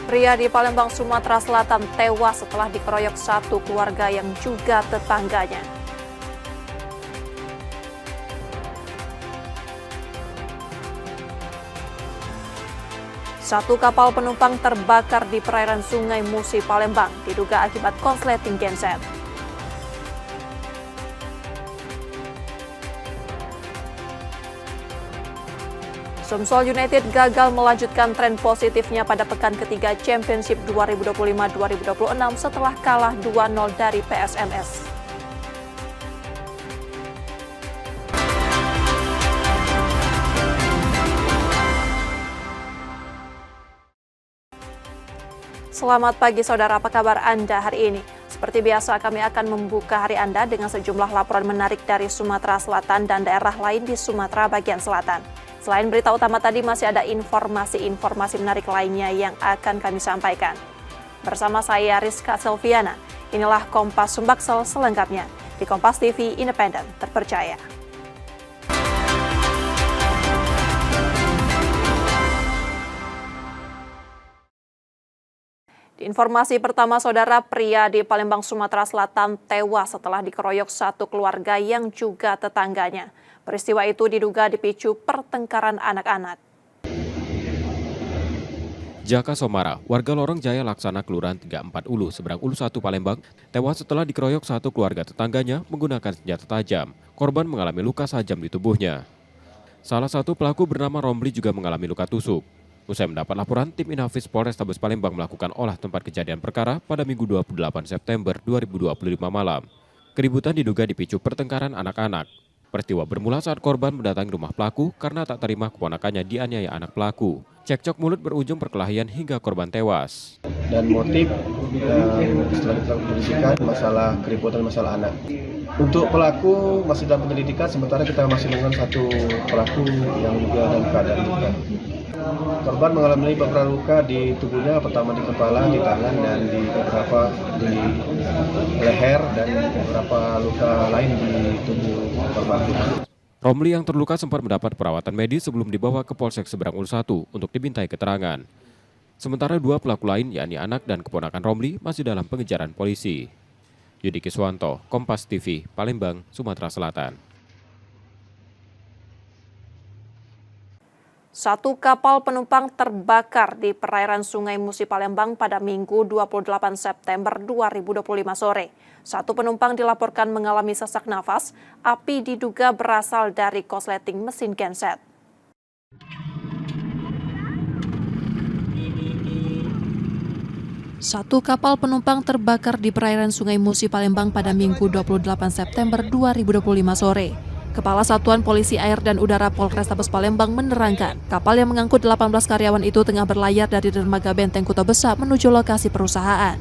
Pria di Palembang, Sumatera Selatan tewas setelah dikeroyok satu keluarga yang juga tetangganya. Satu kapal penumpang terbakar di perairan Sungai Musi, Palembang, diduga akibat konsleting genset. Sumsel United gagal melanjutkan tren positifnya pada pekan ketiga Championship 2025-2026 setelah kalah 2-0 dari PSMS. Selamat pagi saudara, apa kabar Anda hari ini? Seperti biasa kami akan membuka hari Anda dengan sejumlah laporan menarik dari Sumatera Selatan dan daerah lain di Sumatera bagian selatan. Selain berita utama tadi, masih ada informasi-informasi menarik lainnya yang akan kami sampaikan. Bersama saya Rizka Selviana, inilah Kompas Sumbaksel selengkapnya di Kompas TV Independen Terpercaya. Di informasi pertama, saudara, pria di Palembang, Sumatera Selatan tewas setelah dikeroyok satu keluarga yang juga tetangganya. Peristiwa itu diduga dipicu pertengkaran anak-anak. Jaka Somara, warga Lorong Jaya Laksana, Kelurahan 34 Ulu, seberang Ulu 1 Palembang, tewas setelah dikeroyok satu keluarga tetangganya menggunakan senjata tajam. Korban mengalami luka tajam di tubuhnya. Salah satu pelaku bernama Romli juga mengalami luka tusuk. Usai mendapat laporan, tim Inafis Polrestabes Palembang melakukan olah tempat kejadian perkara pada Minggu 28 September 2025 malam. Keributan diduga dipicu pertengkaran anak-anak. Peristiwa bermula saat korban mendatangi rumah pelaku karena tak terima keponakannya dianiaya anak pelaku. Cekcok mulut berujung perkelahian hingga korban tewas. Dan motif setelah kita penyelidikan masalah keributan masalah anak. Untuk pelaku masih dalam penyelidikan, sementara kita masih menemukan satu pelaku yang juga dalam keadaan luka. Korban mengalami beberapa luka di tubuhnya, pertama di kepala, di tangan, dan di beberapa di leher, dan beberapa luka lain di tubuh korban. Romli yang terluka sempat mendapat perawatan medis sebelum dibawa ke Polsek Seberang Ulu 1 untuk dimintai keterangan. Sementara dua pelaku lain, yakni anak dan keponakan Romli, masih dalam pengejaran polisi. Yudi Kiswanto, Kompas TV, Palembang, Sumatera Selatan. Satu kapal penumpang terbakar di perairan Sungai Musi, Palembang pada Minggu 28 September 2025 sore. Satu penumpang dilaporkan mengalami sesak nafas. Api diduga berasal dari korsleting mesin genset. Satu kapal penumpang terbakar di perairan Sungai Musi, Palembang pada Minggu 28 September 2025 sore. Kepala Satuan Polisi Air dan Udara Polrestabes Palembang menerangkan, kapal yang mengangkut 18 karyawan itu tengah berlayar dari dermaga Benteng Kuta Besar menuju lokasi perusahaan.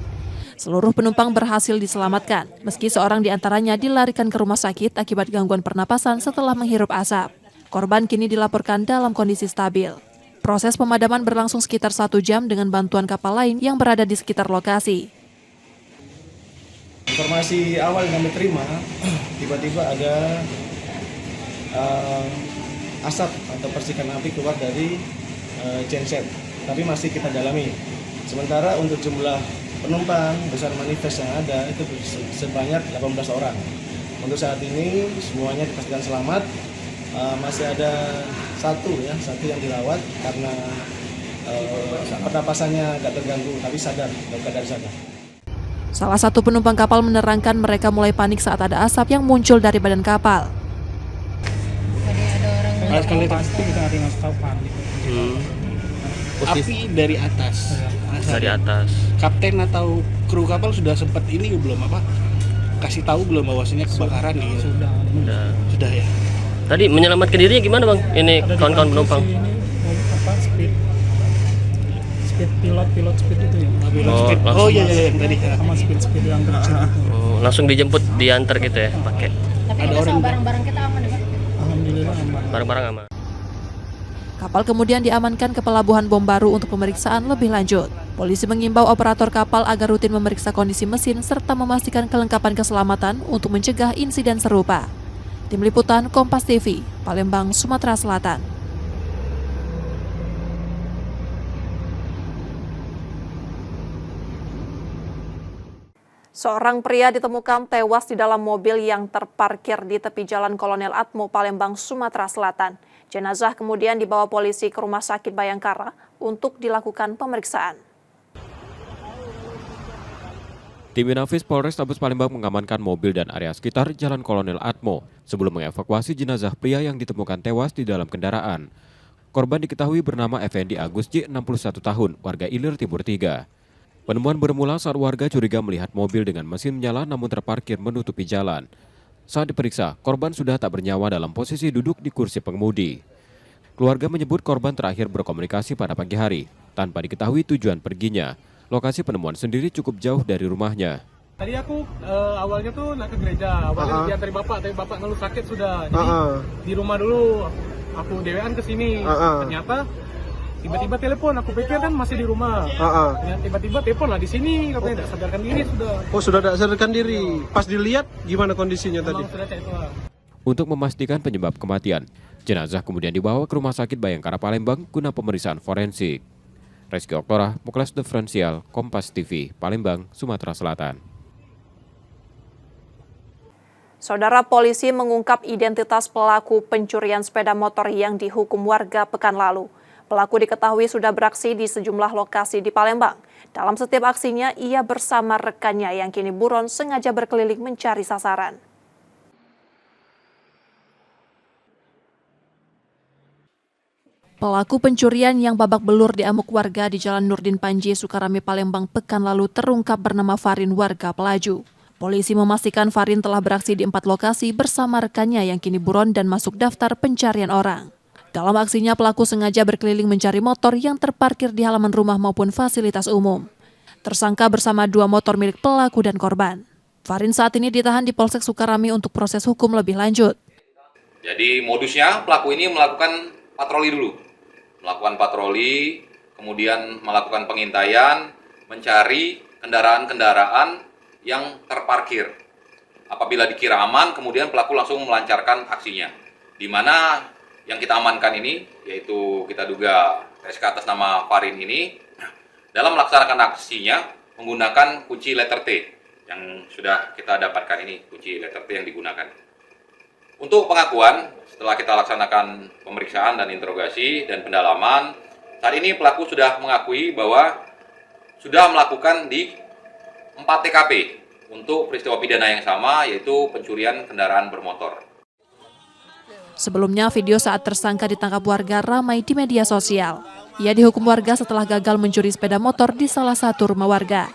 Seluruh penumpang berhasil diselamatkan, meski seorang di antaranya dilarikan ke rumah sakit akibat gangguan pernapasan setelah menghirup asap. Korban kini dilaporkan dalam kondisi stabil. Proses pemadaman berlangsung sekitar 1 jam dengan bantuan kapal lain yang berada di sekitar lokasi. Informasi awal yang kami terima, tiba-tiba ada asap atau percikan api keluar dari genset, tapi masih kita dalami. Sementara untuk jumlah penumpang besar manifest yang ada itu sebanyak 18 orang. Untuk saat ini semuanya dipastikan selamat. Masih ada satu yang dirawat karena pernapasannya agak terganggu, tapi sadar, dalam keadaan sadar. Salah satu penumpang kapal menerangkan mereka mulai panik saat ada asap yang muncul dari badan kapal. Sekali pasti kita ada yang tahu panik. Api dari atas. Dari atas. Kapten atau kru kapal sudah sempat ini belum kasih tahu belum bahwasanya kebakaran gitu. Sudah ya. Tadi menyelamatkan dirinya gimana bang? Ini kawan-kawan penumpang. Speed pilot speed itu ya. Oh iya yang tadi sama speed yang kecil. Langsung dijemput diantar gitu ya pakai. Tapi ada orang barang-barang kita aman ya Pak? Alhamdulillah aman. Barang-barang aman. Kapal kemudian diamankan ke Pelabuhan Bom Baru untuk pemeriksaan lebih lanjut. Polisi mengimbau operator kapal agar rutin memeriksa kondisi mesin serta memastikan kelengkapan keselamatan untuk mencegah insiden serupa. Tim Liputan Kompas TV, Palembang, Sumatera Selatan. Seorang pria ditemukan tewas di dalam mobil yang terparkir di tepi Jalan Kolonel Atmo, Palembang, Sumatera Selatan. Jenazah kemudian dibawa polisi ke Rumah Sakit Bayangkara untuk dilakukan pemeriksaan. Tim Inafis Polrestabes Palembang mengamankan mobil dan area sekitar Jalan Kolonel Atmo sebelum mengevakuasi jenazah pria yang ditemukan tewas di dalam kendaraan. Korban diketahui bernama Effendi Agus J, 61 tahun, warga Ilir Timur 3. Penemuan bermula saat warga curiga melihat mobil dengan mesin menyala namun terparkir menutupi jalan. Saat diperiksa, korban sudah tak bernyawa dalam posisi duduk di kursi pengemudi. Keluarga menyebut korban terakhir berkomunikasi pada pagi hari, tanpa diketahui tujuan perginya. Lokasi penemuan sendiri cukup jauh dari rumahnya. Tadi aku awalnya tuh nak ke gereja, awalnya diantari bapak, tapi bapak ngeluh sakit sudah. Jadi di rumah dulu aku dewean ke sini. Ternyata tiba-tiba telepon, aku pikir kan masih di rumah. Tiba-tiba telepon lah di sini, katanya tidak sadarkan diri sudah. Oh, sudah tidak sadarkan diri. Pas dilihat gimana kondisinya tadi? Sudah cek itu lah. Untuk memastikan penyebab kematian, jenazah kemudian dibawa ke Rumah Sakit Bayangkara Palembang guna pemeriksaan forensik. Reski Oktora, Muklas Diferensial, Kompas TV, Palembang, Sumatera Selatan. Saudara, polisi mengungkap identitas pelaku pencurian sepeda motor yang dihukum warga pekan lalu. Pelaku diketahui sudah beraksi di sejumlah lokasi di Palembang. Dalam setiap aksinya, ia bersama rekannya yang kini buron sengaja berkeliling mencari sasaran. Pelaku pencurian yang babak belur diamuk warga di Jalan Nurdin Panji, Sukarame, Palembang pekan lalu terungkap bernama Farin, warga Pelaju. Polisi memastikan Farin telah beraksi di 4 lokasi bersama rekannya yang kini buron dan masuk daftar pencarian orang. Dalam aksinya, pelaku sengaja berkeliling mencari motor yang terparkir di halaman rumah maupun fasilitas umum. Tersangka bersama 2 motor milik pelaku dan korban. Farin saat ini ditahan di Polsek Sukarame untuk proses hukum lebih lanjut. Jadi modusnya pelaku ini melakukan patroli dulu. Melakukan patroli, kemudian melakukan pengintaian, mencari kendaraan-kendaraan yang terparkir. Apabila dikira aman, kemudian pelaku langsung melancarkan aksinya. Di mana yang kita amankan ini, yaitu kita duga TSK atas nama Farin ini, dalam melaksanakan aksinya menggunakan kunci letter T yang sudah kita dapatkan ini, kunci letter T yang digunakan. Untuk pengakuan, setelah kita laksanakan pemeriksaan dan interogasi dan pendalaman, saat ini pelaku sudah mengakui bahwa sudah melakukan di 4 TKP untuk peristiwa pidana yang sama, yaitu pencurian kendaraan bermotor. Sebelumnya, video saat tersangka ditangkap warga ramai di media sosial. Ia dihukum warga setelah gagal mencuri sepeda motor di salah satu rumah warga.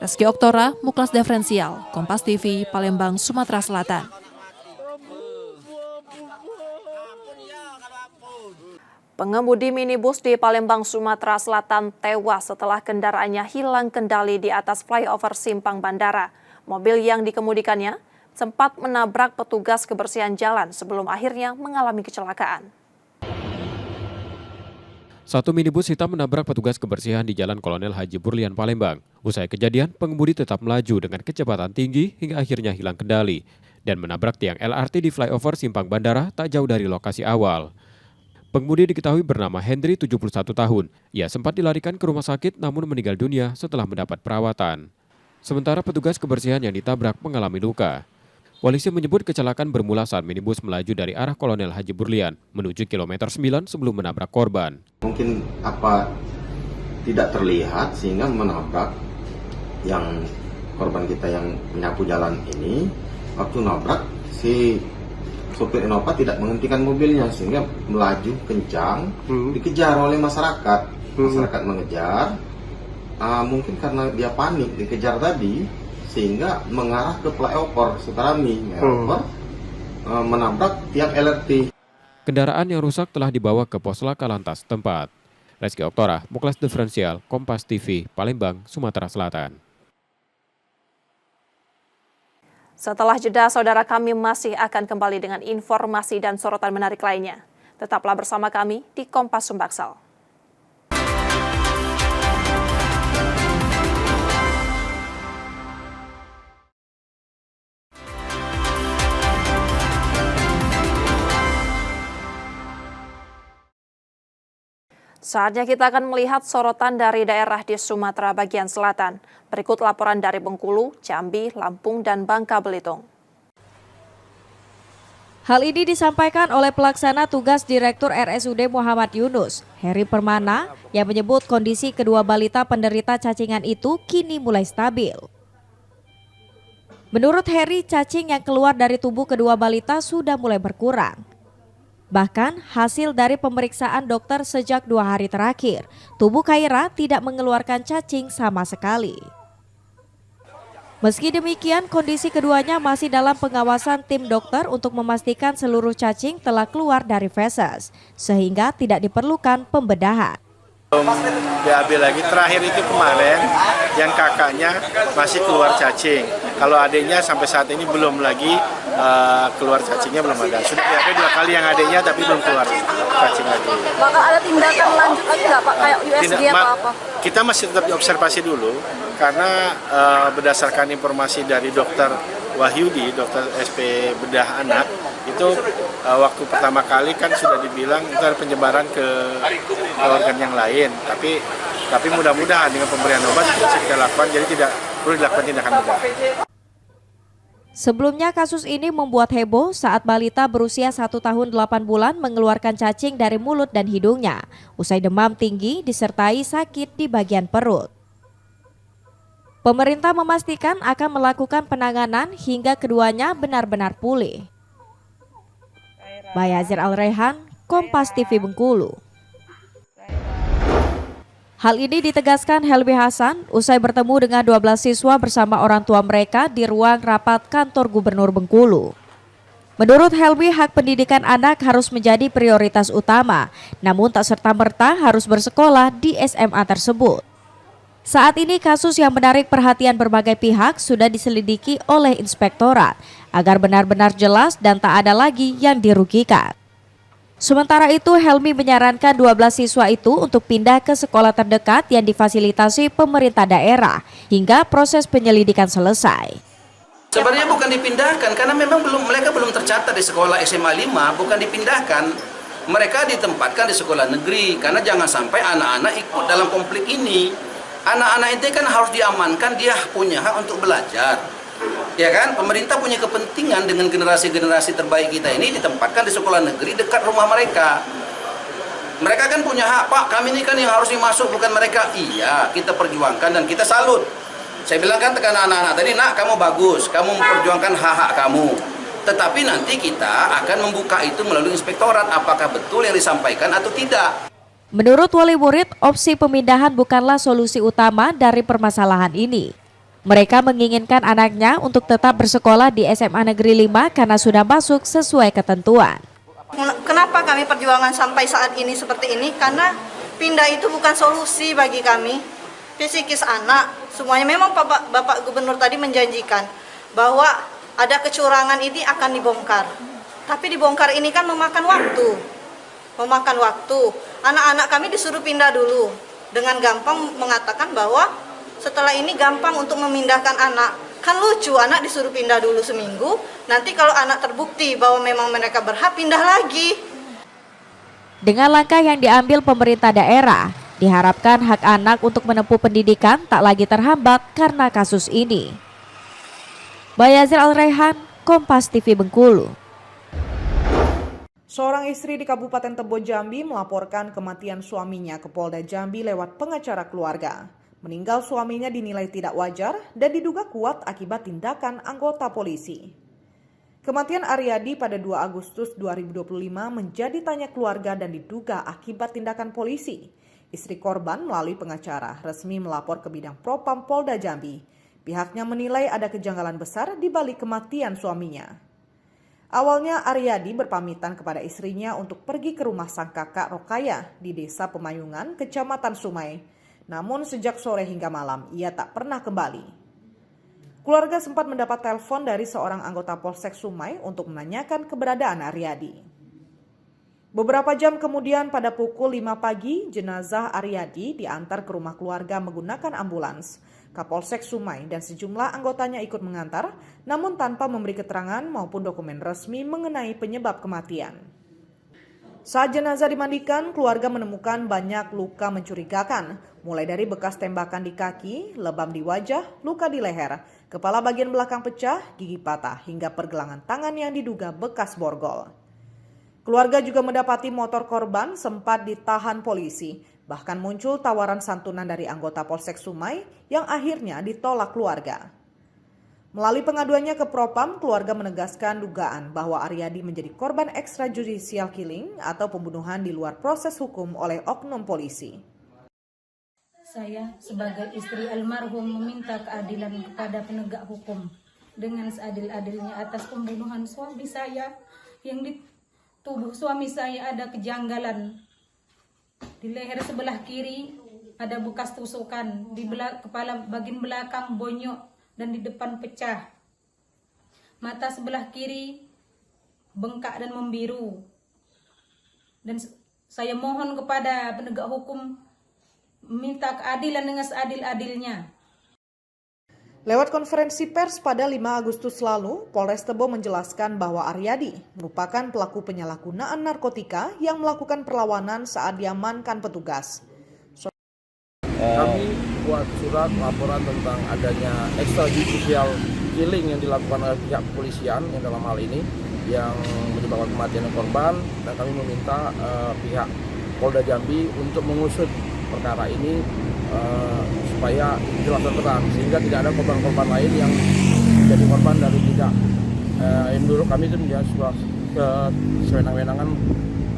Reski Oktora, Muklas Diferensial, Kompas TV, Palembang, Sumatera Selatan. Pengemudi minibus di Palembang, Sumatera Selatan tewas setelah kendaraannya hilang kendali di atas flyover Simpang Bandara. Mobil yang dikemudikannya sempat menabrak petugas kebersihan jalan sebelum akhirnya mengalami kecelakaan. Satu minibus hitam menabrak petugas kebersihan di Jalan Kolonel Haji Burlian, Palembang. Usai kejadian, pengemudi tetap melaju dengan kecepatan tinggi hingga akhirnya hilang kendali dan menabrak tiang LRT di flyover Simpang Bandara tak jauh dari lokasi awal. Pengemudi diketahui bernama Hendri, 71 tahun. Ia sempat dilarikan ke rumah sakit namun meninggal dunia setelah mendapat perawatan. Sementara petugas kebersihan yang ditabrak mengalami luka. Polisi menyebut kecelakaan bermula saat minibus melaju dari arah Kolonel Haji Burlian menuju kilometer 9 sebelum menabrak korban. Mungkin tidak terlihat sehingga menabrak yang korban kita yang menyapu jalan ini. Waktu nabrak, si sopir Innova tidak menghentikan mobilnya sehingga melaju kencang, dikejar oleh masyarakat. Masyarakat mengejar, mungkin karena dia panik dikejar tadi, sehingga mengarah ke flyover Sukarame, menabrak tiang LRT. Kendaraan yang rusak telah dibawa ke pos laka lantas tempat. Reski Oktora, Muklas Diferensial, Kompas TV, Palembang, Sumatera Selatan. Setelah jeda, saudara, kami masih akan kembali dengan informasi dan sorotan menarik lainnya. Tetaplah bersama kami di Kompas Sumbaksel. Saatnya kita akan melihat sorotan dari daerah di Sumatera bagian selatan. Berikut laporan dari Bengkulu, Jambi, Lampung, dan Bangka Belitung. Hal ini disampaikan oleh pelaksana tugas Direktur RSUD Muhammad Yunus, Heri Permana, yang menyebut kondisi kedua balita penderita cacingan itu kini mulai stabil. Menurut Heri, cacing yang keluar dari tubuh kedua balita sudah mulai berkurang. Bahkan hasil dari pemeriksaan dokter sejak 2 hari terakhir, tubuh Khaira tidak mengeluarkan cacing sama sekali. Meski demikian, kondisi keduanya masih dalam pengawasan tim dokter untuk memastikan seluruh cacing telah keluar dari feses, sehingga tidak diperlukan pembedahan. BAB lagi, terakhir itu kemarin yang kakaknya masih keluar cacing. Kalau adiknya sampai saat ini belum lagi keluar cacingnya, belum ada. Sudah BAB 2 kali yang adiknya tapi belum keluar cacing lagi. Bakal ada tindakan lanjut lagi nggak Pak, kayak USG atau apa? Kita masih tetap diobservasi dulu karena berdasarkan informasi dari dokter Wahyudi, dokter SP bedah anak, itu waktu pertama kali kan sudah dibilang itu ada penyebaran ke organ yang lain, tapi mudah-mudahan dengan pemberian obat bisa kita lakukan, jadi tidak perlu dilakukan tindakan bedah. Sebelumnya kasus ini membuat heboh saat balita berusia 1 tahun 8 bulan mengeluarkan cacing dari mulut dan hidungnya, usai demam tinggi disertai sakit di bagian perut. Pemerintah memastikan akan melakukan penanganan hingga keduanya benar-benar pulih. Bayazir Al-Rehan, Kompas TV Bengkulu. Hal ini ditegaskan Helmi Hasan usai bertemu dengan 12 siswa bersama orang tua mereka di ruang rapat kantor Gubernur Bengkulu. Menurut Helmi, hak pendidikan anak harus menjadi prioritas utama, namun tak serta-merta harus bersekolah di SMA tersebut. Saat ini kasus yang menarik perhatian berbagai pihak sudah diselidiki oleh inspektorat agar benar-benar jelas dan tak ada lagi yang dirugikan. Sementara itu, Helmi menyarankan 12 siswa itu untuk pindah ke sekolah terdekat yang difasilitasi pemerintah daerah hingga proses penyelidikan selesai. Sebenarnya bukan dipindahkan karena memang mereka belum tercatat di sekolah SMA 5, bukan dipindahkan. Mereka ditempatkan di sekolah negeri karena jangan sampai anak-anak ikut dalam konflik ini. Anak-anak itu kan harus diamankan, dia punya hak untuk belajar. Ya kan, pemerintah punya kepentingan dengan generasi-generasi terbaik kita ini ditempatkan di sekolah negeri dekat rumah mereka. Mereka kan punya hak, Pak, kami ini kan yang harus dimasuk, bukan mereka. Iya, kita perjuangkan dan kita salut. Saya bilang kan tekan anak-anak tadi, nak, kamu bagus, kamu memperjuangkan hak-hak kamu. Tetapi nanti kita akan membuka itu melalui inspektorat, apakah betul yang disampaikan atau tidak. Menurut wali murid, opsi pemindahan bukanlah solusi utama dari permasalahan ini. Mereka menginginkan anaknya untuk tetap bersekolah di SMA Negeri 5 karena sudah masuk sesuai ketentuan. Kenapa kami perjuangan sampai saat ini seperti ini? Karena pindah itu bukan solusi bagi kami. Psikis anak, semuanya memang Bapak Gubernur tadi menjanjikan bahwa ada kecurangan ini akan dibongkar. Tapi dibongkar ini kan memakan waktu. Anak-anak kami disuruh pindah dulu dengan gampang mengatakan bahwa setelah ini gampang untuk memindahkan anak. Kan lucu, anak disuruh pindah dulu seminggu, nanti kalau anak terbukti bahwa memang mereka berhak, pindah lagi. Dengan langkah yang diambil pemerintah daerah, diharapkan hak anak untuk menempuh pendidikan tak lagi terhambat karena kasus ini. Bayazir Al-Rehan, Kompas TV Bengkulu. Seorang istri di Kabupaten Tebo Jambi melaporkan kematian suaminya ke Polda Jambi lewat pengacara keluarga. Meninggal suaminya dinilai tidak wajar dan diduga kuat akibat tindakan anggota polisi. Kematian Aryadi pada 2 Agustus 2025 menjadi tanya keluarga dan diduga akibat tindakan polisi. Istri korban melalui pengacara resmi melapor ke Bidang Propam Polda Jambi. Pihaknya menilai ada kejanggalan besar di balik kematian suaminya. Awalnya Aryadi berpamitan kepada istrinya untuk pergi ke rumah sang kakak Rokaya di Desa Pemayungan, Kecamatan Sumai. Namun sejak sore hingga malam ia tak pernah kembali. Keluarga sempat mendapat telepon dari seorang anggota Polsek Sumai untuk menanyakan keberadaan Aryadi. Beberapa jam kemudian pada pukul 5 pagi jenazah Aryadi diantar ke rumah keluarga menggunakan ambulans. Kapolsek Sumai dan sejumlah anggotanya ikut mengantar, namun tanpa memberi keterangan maupun dokumen resmi mengenai penyebab kematian. Saat jenazah dimandikan, keluarga menemukan banyak luka mencurigakan, mulai dari bekas tembakan di kaki, lebam di wajah, luka di leher, kepala bagian belakang pecah, gigi patah, hingga pergelangan tangan yang diduga bekas borgol. Keluarga juga mendapati motor korban sempat ditahan polisi, bahkan muncul tawaran santunan dari anggota Polsek Sumai yang akhirnya ditolak keluarga. Melalui pengaduannya ke Propam, keluarga menegaskan dugaan bahwa Aryadi menjadi korban extrajudicial killing atau pembunuhan di luar proses hukum oleh oknum polisi. Saya sebagai istri almarhum meminta keadilan kepada penegak hukum dengan seadil-adilnya atas pembunuhan suami saya, yang di tubuh suami saya ada kejanggalan. Di leher sebelah kiri ada bekas tusukan, di kepala bagian belakang bonyok dan di depan pecah. Mata sebelah kiri bengkak dan membiru. Dan saya mohon kepada penegak hukum minta keadilan dengan seadil-adilnya. Lewat konferensi pers pada 5 Agustus lalu, Polres Tebo menjelaskan bahwa Aryadi merupakan pelaku penyalahgunaan narkotika yang melakukan perlawanan saat diamankan petugas. Kami buat surat laporan tentang adanya extrajudicial killing yang dilakukan oleh pihak kepolisian yang dalam hal ini yang menyebabkan kematian korban, dan kami meminta pihak Polda Jambi untuk mengusut perkara ini supaya jelas dan terang, sehingga tidak ada korban-korban lain yang menjadi korban dari tidak. Menurut kami itu menjadi sebuah kewenangan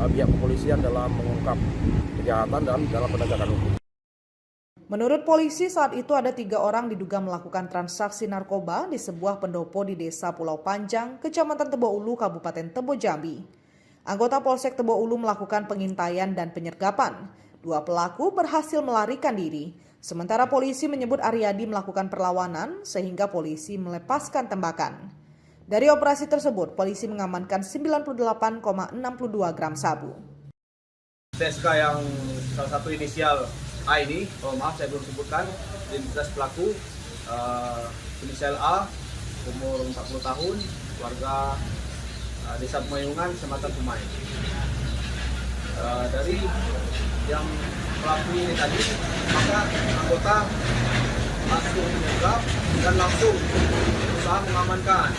pihak kepolisian dalam mengungkap kejahatan dan dalam penegakan hukum. Menurut polisi, saat itu ada 3 orang diduga melakukan transaksi narkoba di sebuah pendopo di Desa Pulau Panjang, Kecamatan Tebo Ulu, Kabupaten Tebo Jambi. Anggota Polsek Tebo Ulu melakukan pengintaian dan penyergapan. 2 pelaku berhasil melarikan diri, sementara polisi menyebut Aryadi melakukan perlawanan sehingga polisi melepaskan tembakan. Dari operasi tersebut, polisi mengamankan 98,62 gram sabu. TSK yang salah satu inisial A ini, maaf saya belum sebutkan, identitas pelaku, inisial A, umur 40 tahun, warga Desa Pemayungan, Kecamatan Sumai. Dari yang pelaku ini tadi, maka anggota langsung menyergap dan langsung berusaha mengamankan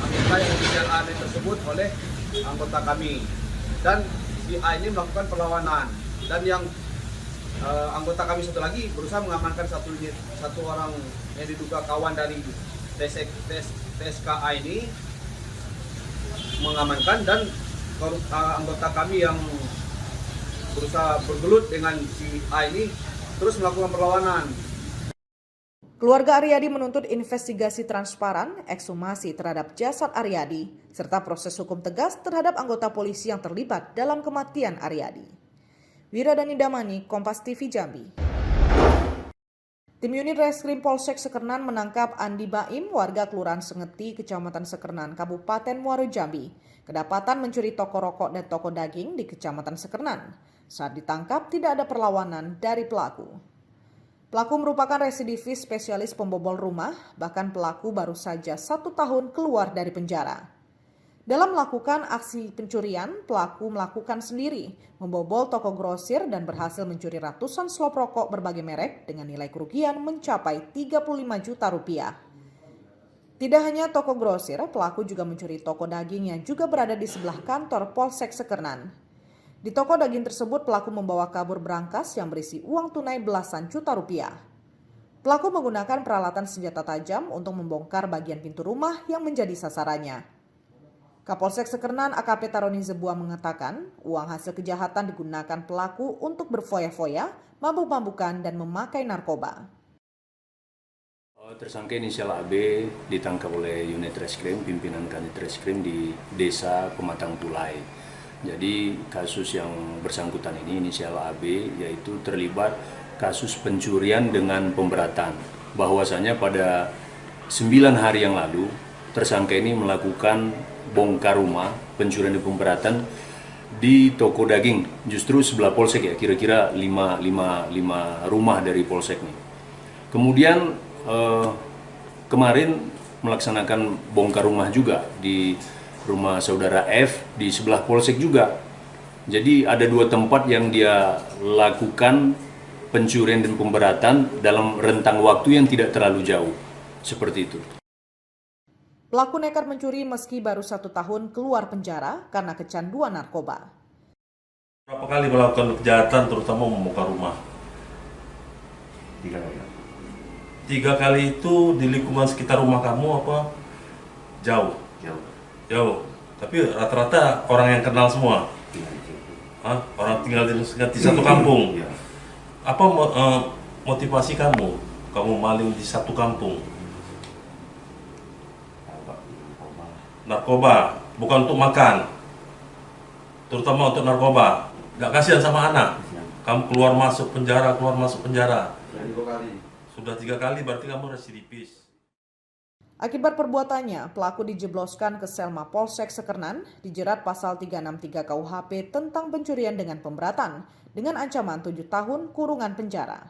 anggota yang inisial A tersebut oleh anggota kami. Dan si A ini melakukan perlawanan, dan yang anggota kami satu lagi berusaha mengamankan satu orang yang diduga kawan dari TSKA ini, mengamankan, dan anggota kami yang berusaha bergelut dengan si A ini terus melakukan perlawanan. Keluarga Aryadi menuntut investigasi transparan, ekshumasi terhadap jasad Aryadi, serta proses hukum tegas terhadap anggota polisi yang terlibat dalam kematian Aryadi. Wiradani Damani, Kompas TV Jambi. Tim unit Reskrim Polsek Sekernan menangkap Andi Baim, warga Kelurahan Sengeti, Kecamatan Sekernan, Kabupaten Muaro Jambi, kedapatan mencuri toko rokok dan toko daging di Kecamatan Sekernan. Saat ditangkap tidak ada perlawanan dari pelaku. Pelaku merupakan residivis spesialis pembobol rumah, bahkan pelaku baru saja 1 tahun keluar dari penjara. Dalam melakukan aksi pencurian, pelaku melakukan sendiri, membobol toko grosir dan berhasil mencuri ratusan slop rokok berbagai merek dengan nilai kerugian mencapai 35 juta rupiah. Tidak hanya toko grosir, pelaku juga mencuri toko daging yang juga berada di sebelah kantor Polsek Sekernan. Di toko daging tersebut, pelaku membawa kabur berangkas yang berisi uang tunai belasan juta rupiah. Pelaku menggunakan peralatan senjata tajam untuk membongkar bagian pintu rumah yang menjadi sasarannya. Kapolsek Sekernan AKP Taroni Zebua mengatakan uang hasil kejahatan digunakan pelaku untuk berfoya-foya, mabuk-mabukan, dan memakai narkoba. Tersangka inisial AB ditangkap oleh unit reskrim, pimpinan kanit reskrim di Desa Pematang Tulai. Jadi kasus yang bersangkutan ini inisial AB yaitu terlibat kasus pencurian dengan pemberatan. Bahwasanya pada 9 hari yang lalu tersangka ini melakukan bongkar rumah, pencurian dan pemberatan di toko daging, justru sebelah polsek ya, kira-kira 5 rumah dari polsek nih. Kemudian kemarin melaksanakan bongkar rumah juga di rumah saudara F di sebelah polsek juga. Jadi ada 2 tempat yang dia lakukan pencurian dan pemberatan dalam rentang waktu yang tidak terlalu jauh. Seperti itu. Pelaku nekat mencuri meski baru 1 tahun keluar penjara karena kecanduan narkoba. Berapa kali melakukan kejahatan terutama membongkar rumah? 3 kali. 3 kali itu di lingkungan sekitar rumah kamu apa? Jauh. Tapi rata-rata orang yang kenal semua. Orang tinggal di satu kampung. Apa motivasi kamu? Kamu maling di satu kampung? Narkoba, bukan untuk makan. Terutama untuk narkoba. Gak kasihan sama anak. Kamu keluar masuk penjara. Sudah 3 kali berarti kamu residivis. Akibat perbuatannya, pelaku dijebloskan ke sel Mapolsek Sekernan, dijerat pasal 363 KUHP tentang pencurian dengan pemberatan, dengan ancaman 7 tahun kurungan penjara.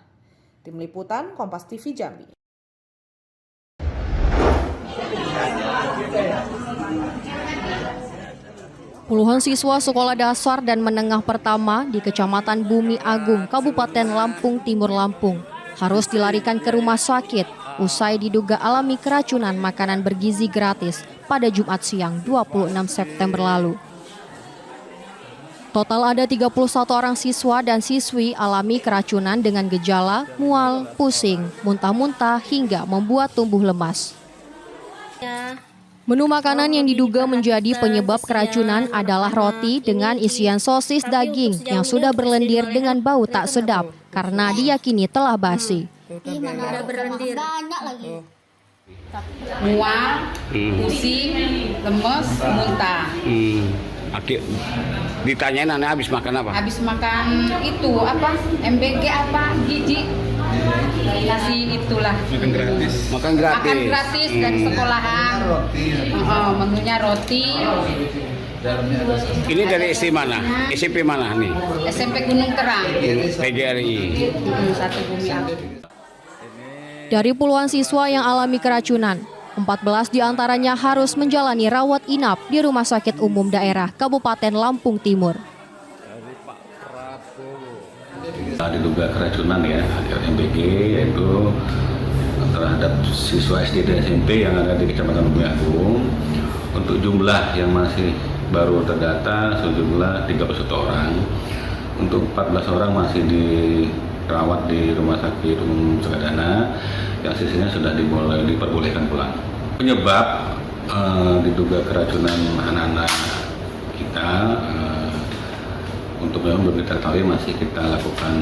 Tim Liputan, Kompas TV Jambi. Puluhan siswa sekolah dasar dan menengah pertama di Kecamatan Bumi Agung, Kabupaten Lampung Timur, Lampung, harus dilarikan ke rumah sakit usai diduga alami keracunan makanan bergizi gratis pada Jumat siang 26 September lalu. Total ada 31 orang siswa dan siswi alami keracunan dengan gejala mual, pusing, muntah-muntah hingga membuat tubuh lemas. Menu makanan yang diduga menjadi penyebab keracunan adalah roti dengan isian sosis daging yang sudah berlendir dengan bau tak sedap karena diyakini telah basi. Ada berlendir. Banyak lagi. Mual, pusing, lemes, muntah. Adik ditanyain anak habis makan apa? Habis makan itu apa? MBG apa? Gizi. Nasi itulah. Makan gratis. Makan gratis dari sekolahan. Menunya roti. Ini dari SD mana? SMP mana nih? SMP Gunung Terang. PGRI. 1 Bumi Agung. Dari puluhan siswa yang alami keracunan, 14 diantaranya harus menjalani rawat inap di Rumah Sakit Umum Daerah Kabupaten Lampung Timur. Diduga keracunan ya, MBG yaitu terhadap siswa SD dan SMP yang ada di Kecamatan Bumi Agung. Untuk jumlah yang masih baru terdata sejumlah 31 orang. Untuk 14 orang masih dirawat di Rumah Sakit Umum Sekadana, yang sisanya sudah diperbolehkan pulang. Penyebab diduga keracunan anak-anak kita untuk yang belum kita ketahui masih kita lakukan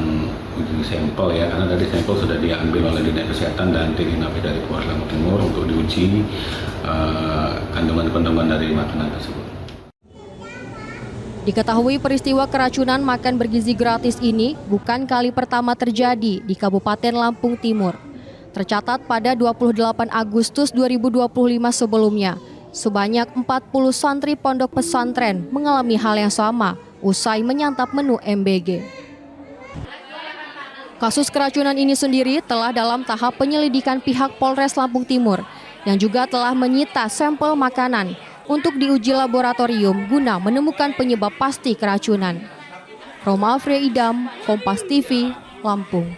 uji sampel ya, karena dari sampel sudah diambil oleh Dinas Kesehatan dan tim Inapi dari Polres Lampung Timur untuk diuji kandungan-kandungan dari makanan tersebut. Diketahui peristiwa keracunan makan bergizi gratis ini bukan kali pertama terjadi di Kabupaten Lampung Timur. Tercatat pada 28 Agustus 2025 sebelumnya, sebanyak 40 santri pondok pesantren mengalami hal yang sama usai menyantap menu MBG. Kasus keracunan ini sendiri telah dalam tahap penyelidikan pihak Polres Lampung Timur yang juga telah menyita sampel makanan untuk diuji laboratorium guna menemukan penyebab pasti keracunan. Roma Afria Idam, Kompas TV, Lampung.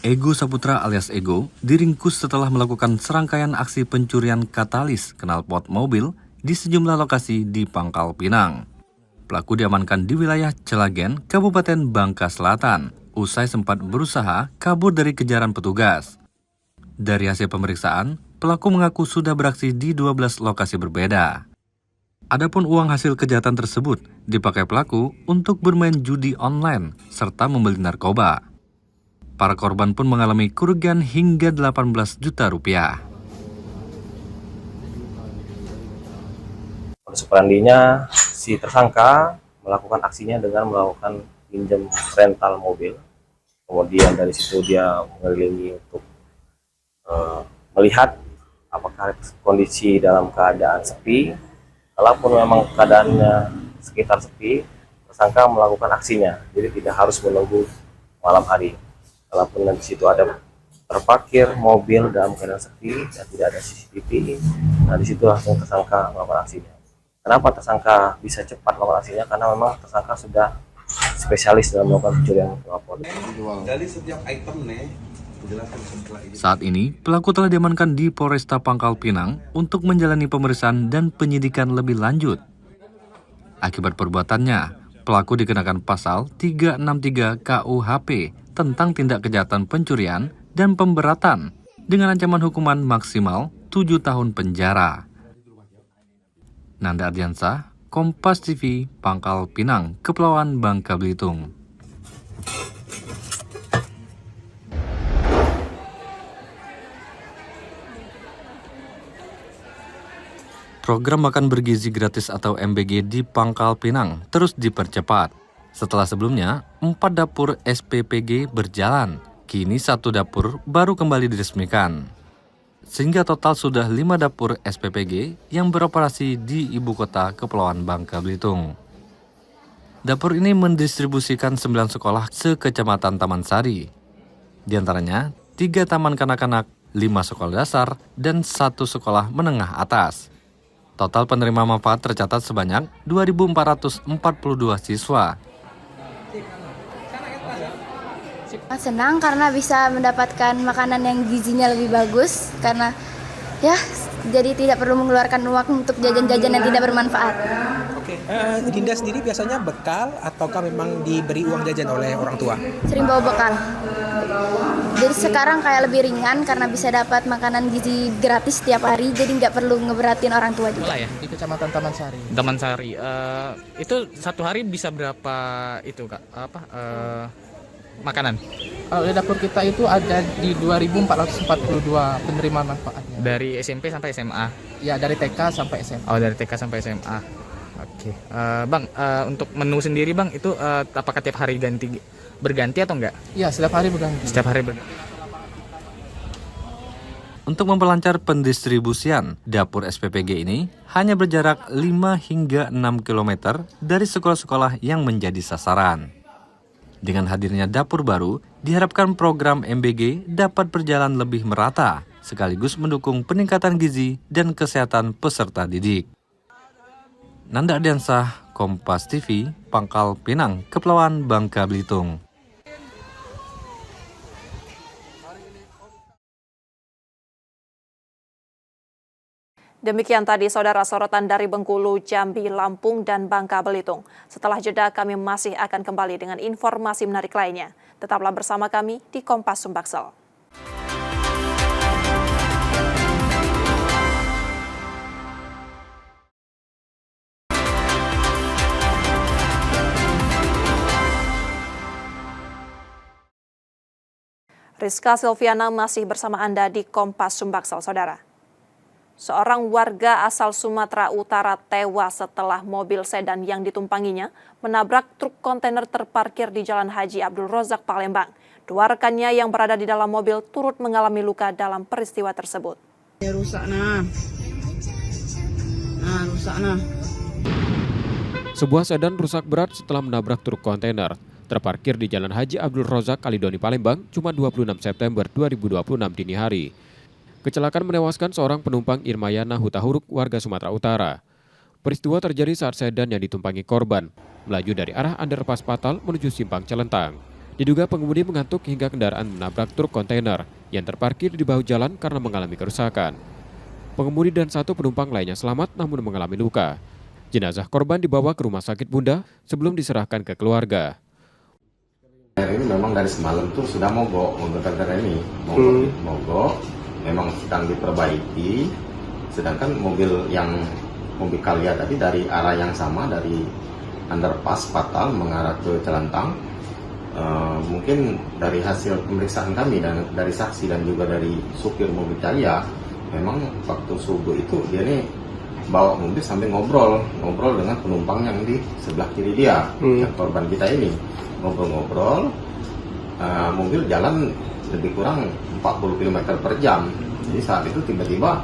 Ego Saputra alias Ego diringkus setelah melakukan serangkaian aksi pencurian katalis knalpot mobil di sejumlah lokasi di Pangkal Pinang. Pelaku diamankan di wilayah Celagen, Kabupaten Bangka Selatan, usai sempat berusaha kabur dari kejaran petugas. Dari hasil pemeriksaan, pelaku mengaku sudah beraksi di 12 lokasi berbeda. Adapun uang hasil kejahatan tersebut dipakai pelaku untuk bermain judi online serta membeli narkoba. Para korban pun mengalami kerugian hingga 18 juta rupiah. Modus operandinya, si tersangka melakukan aksinya dengan melakukan pinjam rental mobil. Kemudian dari situ dia mengelilingi untuk melihat apakah kondisi dalam keadaan sepi. Kalaupun memang keadaannya sekitar sepi, tersangka melakukan aksinya. Jadi tidak harus menunggu malam hari. Kalaupun di situ ada terparkir mobil dalam keadaan sepi dan tidak ada CCTV. Nah, di situ langsung tersangka melakukan aksinya. Kenapa tersangka bisa cepat melakukan aksinya? Karena memang tersangka sudah spesialis dalam melakukan pencurian knalpot. Dari setiap item nih, Saat ini, pelaku telah diamankan di Polresta Pangkal Pinang untuk menjalani pemeriksaan dan penyidikan lebih lanjut. Akibat perbuatannya, pelaku dikenakan pasal 363 KUHP tentang tindak kejahatan pencurian dan pemberatan dengan ancaman hukuman maksimal 7 tahun penjara. Nanda Ardiansah, Kompas TV, Pangkal Pinang, Kepulauan Bangka Belitung. Program makan bergizi gratis atau MBG di Pangkal Pinang terus dipercepat. Setelah sebelumnya, 4 dapur SPPG berjalan, kini 1 dapur baru kembali diresmikan. Sehingga total sudah 5 dapur SPPG yang beroperasi di ibu kota Kepulauan Bangka Belitung. Dapur ini mendistribusikan 9 sekolah sekecamatan Taman Sari. Di antaranya 3 taman kanak-kanak, 5 sekolah dasar, dan 1 sekolah menengah atas. Total penerima manfaat tercatat sebanyak 2.442 siswa. Senang karena bisa mendapatkan makanan yang gizinya lebih bagus, karena ya jadi tidak perlu mengeluarkan uang untuk jajan-jajan yang tidak bermanfaat. Oke, Dinda sendiri biasanya bekal ataukah memang diberi uang jajan oleh orang tua? Sering bawa bekal. Jadi sekarang kayak lebih ringan karena bisa dapat makanan gizi gratis setiap hari, jadi nggak perlu ngeberatin orang tua juga. Ya, di Kecamatan Taman Sari. Taman Sari, itu satu hari bisa berapa itu kak? Makanan? Di dapur kita itu ada di 2.442 penerima manfaatnya. Dari SMP sampai SMA? Ya, dari TK sampai SMA. Oh, dari TK sampai SMA. Oke. Bang, untuk menu sendiri bang, itu apakah tiap hari berganti atau enggak? Ya, setiap hari berganti. Setiap hari berganti. Untuk memperlancar pendistribusian, dapur SPPG ini hanya berjarak 5 hingga 6 km dari sekolah-sekolah yang menjadi sasaran. Dengan hadirnya dapur baru, diharapkan program MBG dapat berjalan lebih merata, sekaligus mendukung peningkatan gizi dan kesehatan peserta didik. Nanda Ardiansah, Kompas TV, Pangkal Pinang, Kepulauan Bangka Belitung. Demikian tadi saudara sorotan dari Bengkulu, Jambi, Lampung, dan Bangka Belitung. Setelah jeda kami masih akan kembali dengan informasi menarik lainnya. Tetaplah bersama kami di Kompas Sumbaksel. Rizka Silviana masih bersama Anda di Kompas Sumbaksel, saudara. Seorang warga asal Sumatera Utara tewas setelah mobil sedan yang ditumpanginya menabrak truk kontainer terparkir di Jalan Haji Abdul Rozak, Palembang. 2 rekannya yang berada di dalam mobil turut mengalami luka dalam peristiwa tersebut. Rusak nah. Rusak nah. Sebuah sedan rusak berat setelah menabrak truk kontainer terparkir di Jalan Haji Abdul Rozak, Kalidoni, Palembang, Jumat 26 September 2026 dini hari. Kecelakaan menewaskan seorang penumpang Irmayana Hutahuruk warga Sumatera Utara. Peristiwa terjadi saat sedan yang ditumpangi korban melaju dari arah underpass Patal menuju Simpang Celentang. Diduga pengemudi mengantuk hingga kendaraan menabrak truk kontainer yang terparkir di bahu jalan karena mengalami kerusakan. Pengemudi dan 1 penumpang lainnya selamat namun mengalami luka. Jenazah korban dibawa ke Rumah Sakit Bunda sebelum diserahkan ke keluarga. Ini memang dari semalam tuh sudah mogok mobil kontainer ini, mogok. Memang sedang diperbaiki, sedangkan mobil Kalia tadi dari arah yang sama, dari underpass Patal mengarah ke Celentang. Mungkin dari hasil pemeriksaan kami dan dari saksi dan juga dari supir mobil Kalia, memang waktu subuh itu dia nih bawa mobil sambil ngobrol dengan penumpang yang di sebelah kiri dia, yang korban kita ini ngobrol-ngobrol. Mobil jalan lebih kurang 40 km per jam. Jadi saat itu tiba-tiba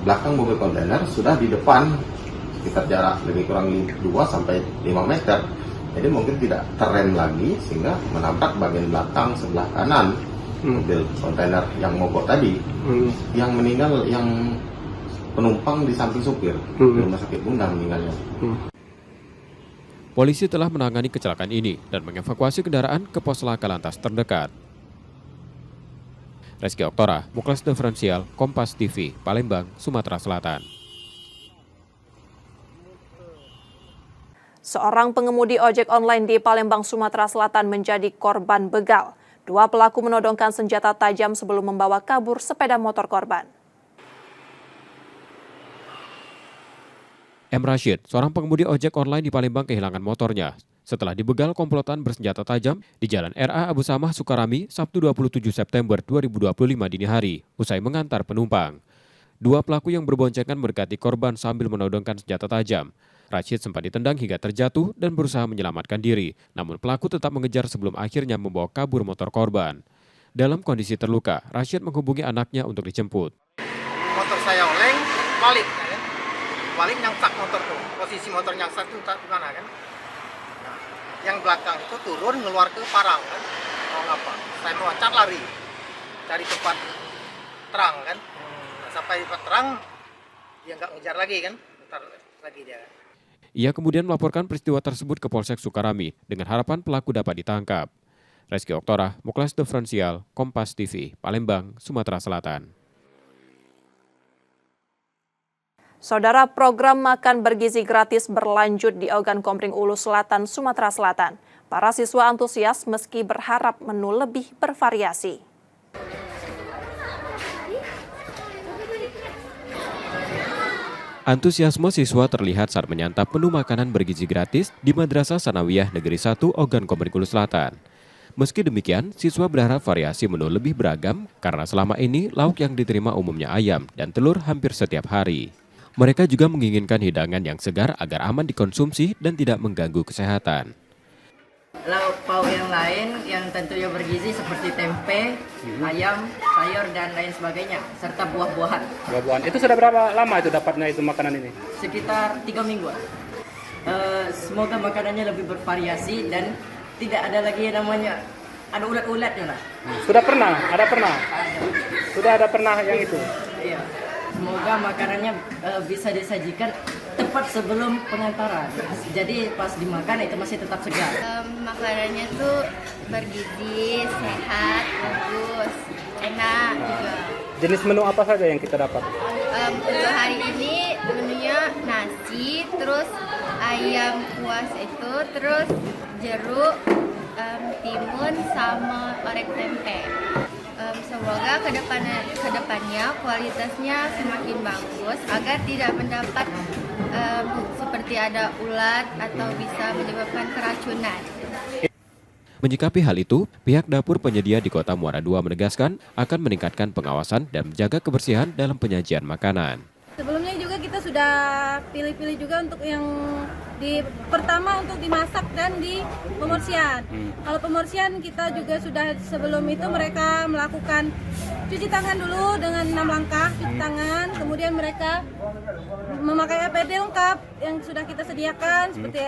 belakang mobil kontainer sudah di depan, sekitar jarak lebih kurang 2-5 meter. Jadi mungkin tidak terrem lagi sehingga menabrak bagian belakang sebelah kanan. mobil kontainer yang mogok tadi. Yang meninggal yang penumpang di samping supir, di rumah sakit Bunda meninggalnya. Polisi telah menangani kecelakaan ini dan mengevakuasi kendaraan ke pos laka lantas terdekat. Reski Oktora, Muklas Diferensial, Kompas TV, Palembang, Sumatera Selatan. Seorang pengemudi ojek online di Palembang, Sumatera Selatan menjadi korban begal. 2 pelaku menodongkan senjata tajam sebelum membawa kabur sepeda motor korban. M. Rashid, seorang pengemudi ojek online di Palembang kehilangan motornya setelah dibegal komplotan bersenjata tajam di Jalan RA Abu Samah, Sukarami, Sabtu 27 September 2025 dini hari, usai mengantar penumpang. 2 pelaku yang berboncengan mendekati korban sambil menodongkan senjata tajam. Rashid sempat ditendang hingga terjatuh dan berusaha menyelamatkan diri, namun pelaku tetap mengejar sebelum akhirnya membawa kabur motor korban. Dalam kondisi terluka, Rashid menghubungi anaknya untuk dijemput. Motor saya oleng, balik. Balik nyangsak motor tuh, posisi motor nyangsak tuh tak gimana kan? Nah, yang belakang itu turun ngeluar ke parang kan? Mau ngapa? Saya mau loncat lari, cari tempat terang kan? Nah, sampai di tempat terang, dia nggak ngejar lagi kan? Ntar lagi dia kan? Ia kemudian melaporkan peristiwa tersebut ke Polsek Sukarami dengan harapan pelaku dapat ditangkap. Reski Oktora, Muklas Diferensial, Kompas TV, Palembang, Sumatera Selatan. Saudara, program makan bergizi gratis berlanjut di Ogan Komering Ulu Selatan, Sumatera Selatan. Para siswa antusias meski berharap menu lebih bervariasi. Antusiasme siswa terlihat saat menyantap menu makanan bergizi gratis di Madrasah Sanawiyah Negeri 1 Ogan Komering Ulu Selatan. Meski demikian, siswa berharap variasi menu lebih beragam karena selama ini lauk yang diterima umumnya ayam dan telur hampir setiap hari. Mereka juga menginginkan hidangan yang segar agar aman dikonsumsi dan tidak mengganggu kesehatan. Lauk pauk yang lain yang tentunya bergizi seperti tempe, ayam, sayur, dan lain sebagainya, serta buah-buahan. Buah-buahan. Itu sudah berapa lama itu dapatnya itu makanan ini? Sekitar 3 minggu. Semoga makanannya lebih bervariasi dan tidak ada lagi yang namanya ada ulat-ulatnya lah. Sudah pernah? Sudah ada pernah yang itu? Iya. Semoga makanannya bisa disajikan tepat sebelum pengantaran. Jadi pas dimakan itu masih tetap segar. Makanannya tuh bergizi, sehat, bagus, enak juga. Jenis menu apa saja yang kita dapat? Untuk hari ini menunya nasi, terus ayam kuas itu, terus jeruk, timun, sama orek tempe. Semoga kedepannya kualitasnya semakin bagus agar tidak mendapat seperti ada ulat atau bisa menyebabkan keracunan. Menyikapi hal itu, pihak dapur penyedia di Kota Muara II menegaskan akan meningkatkan pengawasan dan menjaga kebersihan dalam penyajian makanan. Sebelumnya juga kita sudah pilih-pilih juga untuk yang pertama untuk dimasak dan di pemorsian. Kalau pemorsian kita juga sudah sebelum itu mereka melakukan cuci tangan dulu dengan 6 langkah cuci tangan. Kemudian mereka memakai APD lengkap yang sudah kita sediakan seperti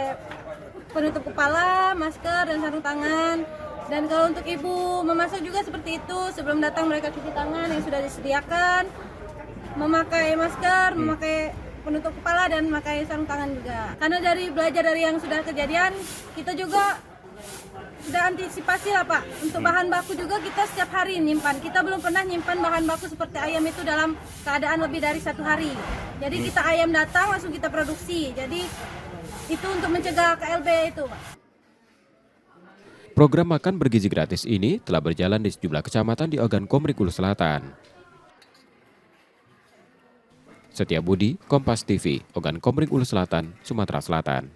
penutup kepala, masker, dan sarung tangan. Dan kalau untuk ibu memasak juga seperti itu, sebelum datang mereka cuci tangan yang sudah disediakan, memakai masker, memakai penutup kepala, dan memakai sarung tangan juga. Karena belajar dari yang sudah kejadian, kita juga sudah antisipasi lah Pak. Untuk bahan baku juga kita setiap hari nyimpan. Kita belum pernah nyimpan bahan baku seperti ayam itu dalam keadaan lebih dari 1 hari. Jadi kita ayam datang langsung kita produksi. Jadi itu untuk mencegah KLB itu Pak. Program makan bergizi gratis ini telah berjalan di sejumlah kecamatan di Ogan Komering Ulu Selatan. Setia Budi, Kompas TV, Ogan Komering Ulu Selatan, Sumatera Selatan.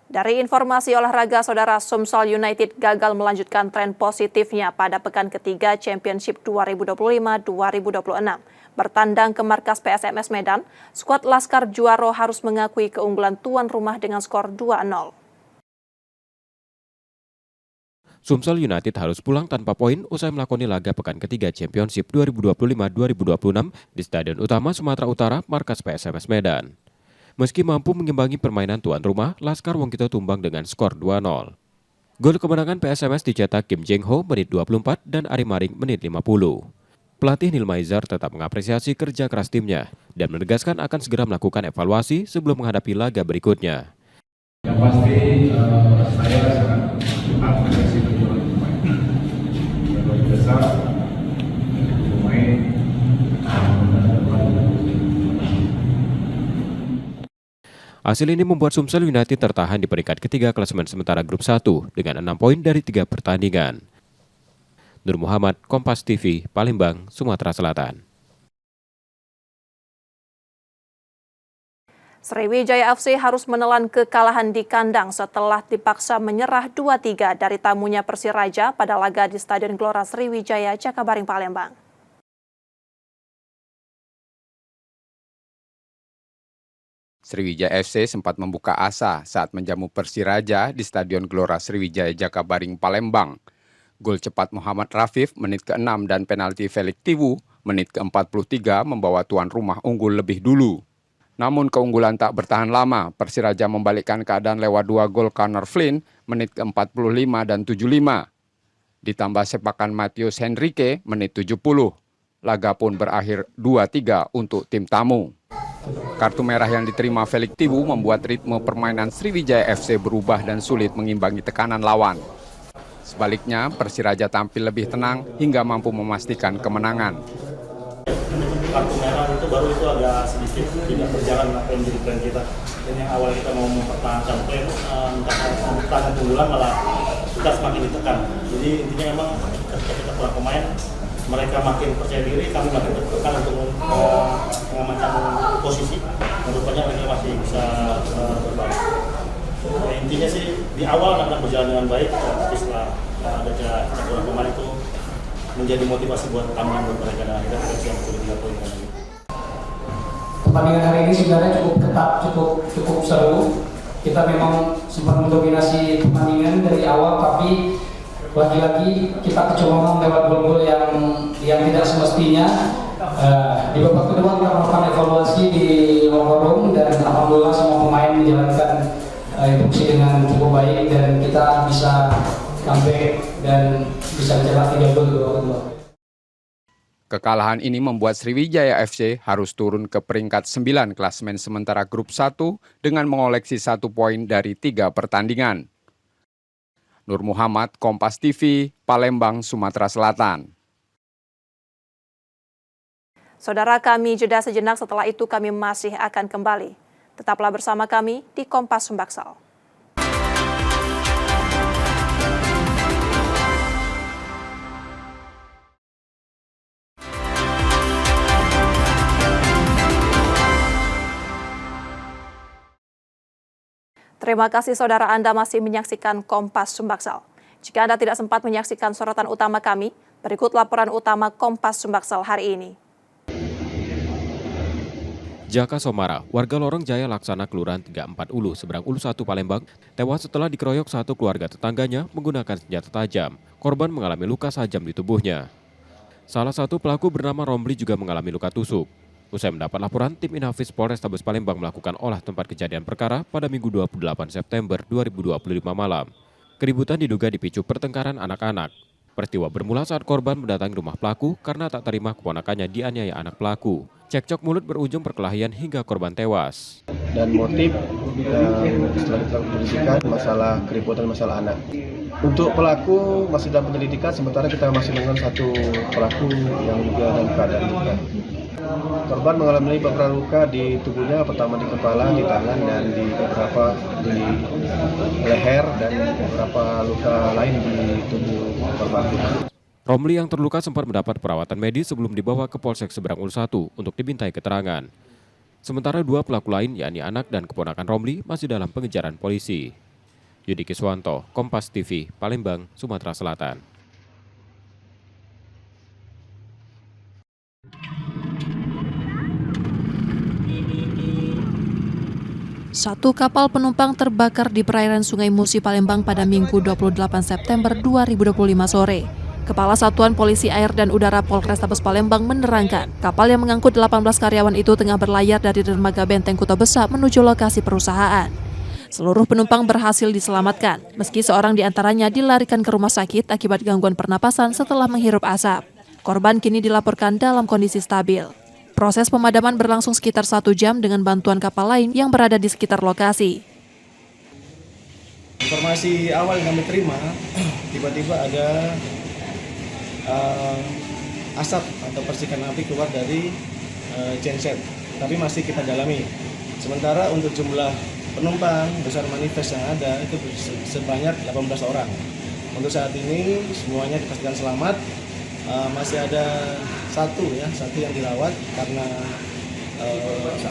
Dari informasi olahraga, saudara, Sumsel United gagal melanjutkan tren positifnya pada pekan ketiga Championship 2025-2026. Bertandang ke markas PSMS Medan, skuad Laskar Juaro harus mengakui keunggulan tuan rumah dengan skor 2-0. Sumsel United harus pulang tanpa poin usai melakoni laga pekan ketiga Championship 2025-2026 di Stadion Utama Sumatera Utara, markas PSMS Medan. Meski mampu mengimbangi permainan tuan rumah, Laskar Wongkito tumbang dengan skor 2-0. Gol kemenangan PSMS dicetak Kim Jeng Ho menit 24 dan Ari Maring menit 50. Pelatih Nilmaizar tetap mengapresiasi kerja keras timnya dan menegaskan akan segera melakukan evaluasi sebelum menghadapi laga berikutnya. Yang pasti saya sangat apresiasi perjuangan pemain. Luar biasa pemain. Hasil ini membuat Sumsel United tertahan di peringkat ketiga klasemen sementara grup 1 dengan 6 poin dari 3 pertandingan. Nur Muhammad, Kompas TV, Palembang, Sumatera Selatan. Sriwijaya FC harus menelan kekalahan di kandang setelah dipaksa menyerah 2-3 dari tamunya Persiraja pada laga di Stadion Gelora Sriwijaya, Jakabaring, Palembang. Sriwijaya FC sempat membuka asa saat menjamu Persiraja di Stadion Gelora Sriwijaya Jakabaring Palembang. Gol cepat Muhammad Rafif menit ke-6 dan penalti Felix Tiwu menit ke-43 membawa tuan rumah unggul lebih dulu. Namun keunggulan tak bertahan lama, Persiraja membalikkan keadaan lewat 2 gol Connor Flynn menit ke-45 dan 75. Ditambah sepakan Matius Henrique menit 70. Laga pun berakhir 2-3 untuk tim tamu. Kartu merah yang diterima Felix Tiwu membuat ritme permainan Sriwijaya FC berubah dan sulit mengimbangi tekanan lawan. Sebaliknya, Persiraja tampil lebih tenang hingga mampu memastikan kemenangan. Kartu merah itu baru itu agak sedikit tidak berjalan apa yang menjadi plan kita. Dan yang awal kita mau mempertahankan plan, mempertahankan keunggulan malah kita semakin ditekan. Jadi intinya memang ketika kita kurang pemain, mereka makin percaya diri, kami makin tertekan untuk mengamankan posisi. Rupanya mereka masih bisa berbalik. Intinya sih di awal akan berjalan dengan baik, tapi setelah ada kurang pemain itu menjadi motivasi buat tambahan buat mereka dan kita siap untuk 3 poin lagi. Pertandingan hari ini sebenarnya cukup ketat, cukup seru. Kita memang sempat mendominasi pertandingan dari awal, tapi lagi-lagi kita kecolongan lewat gol-gol yang tidak semestinya. Di babak kedua kita melakukan evaluasi di Lokodong dan alhamdulillah semua pemain menjalankan fungsi dengan cukup baik dan kita bisa comeback dan bisa mencetak 3 gol di babak kedua. Kekalahan ini membuat Sriwijaya FC harus turun ke peringkat 9 klasemen sementara grup 1 dengan mengoleksi 1 poin dari 3 pertandingan. Nur Muhammad, Kompas TV, Palembang, Sumatera Selatan. Saudara, kami jeda sejenak, setelah itu kami masih akan kembali. Tetaplah bersama kami di Kompas Sumbaksel. Terima kasih saudara, Anda masih menyaksikan Kompas Sumbaksel. Jika Anda tidak sempat menyaksikan sorotan utama kami, berikut laporan utama Kompas Sumbaksel hari ini. Jaka Somara, warga Lorong Jaya Laksana Kelurahan 34 Ulu, seberang Ulu 1 Palembang, tewas setelah dikeroyok satu keluarga tetangganya menggunakan senjata tajam. Korban mengalami luka tajam di tubuhnya. Salah satu pelaku bernama Romli juga mengalami luka tusuk. Usai mendapat laporan, tim Inafis Polrestabes Palembang melakukan olah tempat kejadian perkara pada Minggu 28 September 2025 malam. Keributan diduga dipicu pertengkaran anak-anak. Peristiwa bermula saat korban mendatangi rumah pelaku karena tak terima keponakannya dianiaya anak pelaku. Cekcok mulut berujung perkelahian hingga korban tewas. Dan motif setelah kita penyelidikan masalah keributan masalah anak. Untuk pelaku masih dalam penyelidikan, sementara kita masih menemukan satu pelaku yang juga dalam keadaan luka. Korban mengalami beberapa luka di tubuhnya, pertama di kepala, di tangan, dan di beberapa di leher, dan beberapa luka lain di tubuh korban. Romli yang terluka sempat mendapat perawatan medis sebelum dibawa ke Polsek Seberang Ulu 1 untuk dimintai keterangan. Sementara 2 pelaku lain, yakni anak dan keponakan Romli, masih dalam pengejaran polisi. Yudi Kiswanto, Kompas TV, Palembang, Sumatera Selatan. Satu kapal penumpang terbakar di perairan Sungai Musi, Palembang pada Minggu 28 September 2025 sore. Kepala Satuan Polisi Air dan Udara Polrestabes Palembang menerangkan, kapal yang mengangkut 18 karyawan itu tengah berlayar dari dermaga Benteng Kuta Besar menuju lokasi perusahaan. Seluruh penumpang berhasil diselamatkan, meski seorang di antaranya dilarikan ke rumah sakit akibat gangguan pernapasan setelah menghirup asap. Korban kini dilaporkan dalam kondisi stabil. Proses pemadaman berlangsung sekitar 1 jam dengan bantuan kapal lain yang berada di sekitar lokasi. Informasi awal yang kami terima, tiba-tiba ada asap atau percikan api keluar dari genset, tapi masih kita dalami. Sementara untuk jumlah penumpang besar manifest yang ada itu sebanyak 18 orang. Untuk saat ini semuanya dipastikan selamat. Masih ada satu yang dirawat karena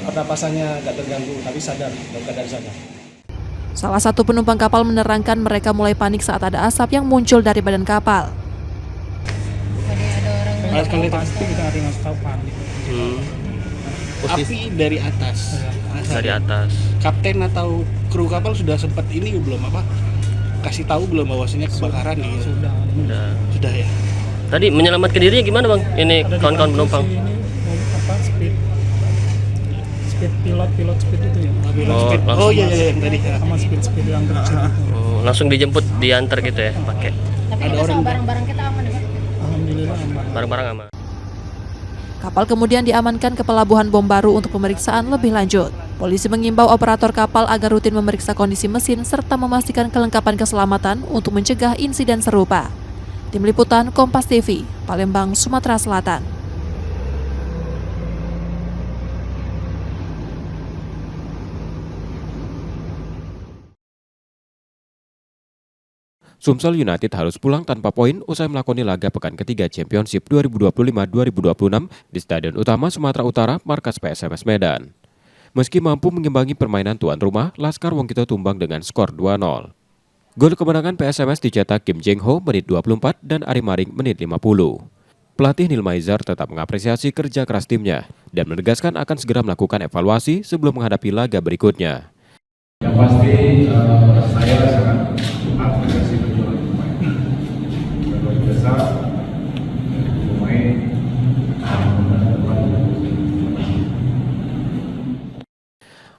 pernapasannya agak terganggu, tapi sadar, dalam keadaan sadar. Salah satu penumpang kapal menerangkan mereka mulai panik saat ada asap yang muncul dari badan kapal. Sekali pasti kita ada yang tahu panik. Api dari atas. Dari atas. Kapten atau kru kapal sudah sempat ini belum kasih tahu belum bahwasanya kebakaran nih? Sudah ya. Tadi menyelamatkan dirinya gimana bang? Ini kawan-kawan penumpang. Speed pilot speed itu ya. Oh iya yang tadi sama speed yang kecil. Langsung dijemput diantar gitu ya pakai. Tapi ada orang barang-barang kita aman ya? Alhamdulillah aman. Barang-barang aman. Kapal kemudian diamankan ke Pelabuhan Bom Baru untuk pemeriksaan lebih lanjut. Polisi mengimbau operator kapal agar rutin memeriksa kondisi mesin serta memastikan kelengkapan keselamatan untuk mencegah insiden serupa. Tim Liputan Kompas TV, Palembang, Sumatera Selatan. Sumsel United harus pulang tanpa poin usai melakoni laga pekan ketiga Championship 2025-2026 di Stadion Utama Sumatera Utara, markas PSMS Medan. Meski mampu mengimbangi permainan tuan rumah, Laskar Wongkito tumbang dengan skor 2-0. Gol kemenangan PSMS dicetak Kim Jeng Ho menit 24 dan Ari Maring menit 50. Pelatih Neil Maizar tetap mengapresiasi kerja keras timnya dan menegaskan akan segera melakukan evaluasi sebelum menghadapi laga berikutnya. Yang pasti saya sangat apresiasi perjuangan pemain. Luar biasa pemain.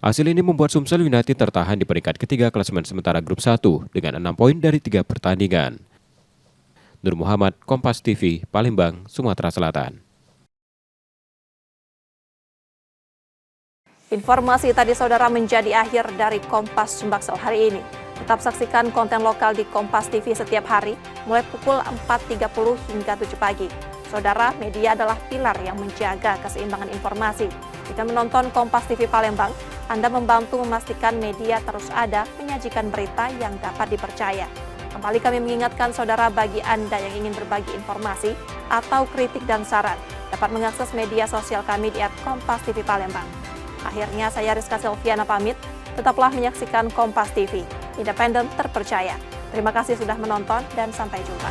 Hasil ini membuat Sumsel United tertahan di peringkat ketiga klasemen sementara grup 1 dengan 6 poin dari 3 pertandingan. Nur Muhammad, Kompas TV, Palembang, Sumatera Selatan. Informasi tadi saudara menjadi akhir dari Kompas Sumbaksel hari ini. Tetap saksikan konten lokal di Kompas TV setiap hari mulai pukul 4.30 hingga 7 pagi. Saudara, media adalah pilar yang menjaga keseimbangan informasi. Jika menonton Kompas TV Palembang, Anda membantu memastikan media terus ada menyajikan berita yang dapat dipercaya. Kembali kami mengingatkan saudara, bagi Anda yang ingin berbagi informasi atau kritik dan saran, dapat mengakses media sosial kami di @Kompas TV Palembang. Akhirnya saya Rizka Silviana pamit, tetaplah menyaksikan Kompas TV, independen terpercaya. Terima kasih sudah menonton dan sampai jumpa.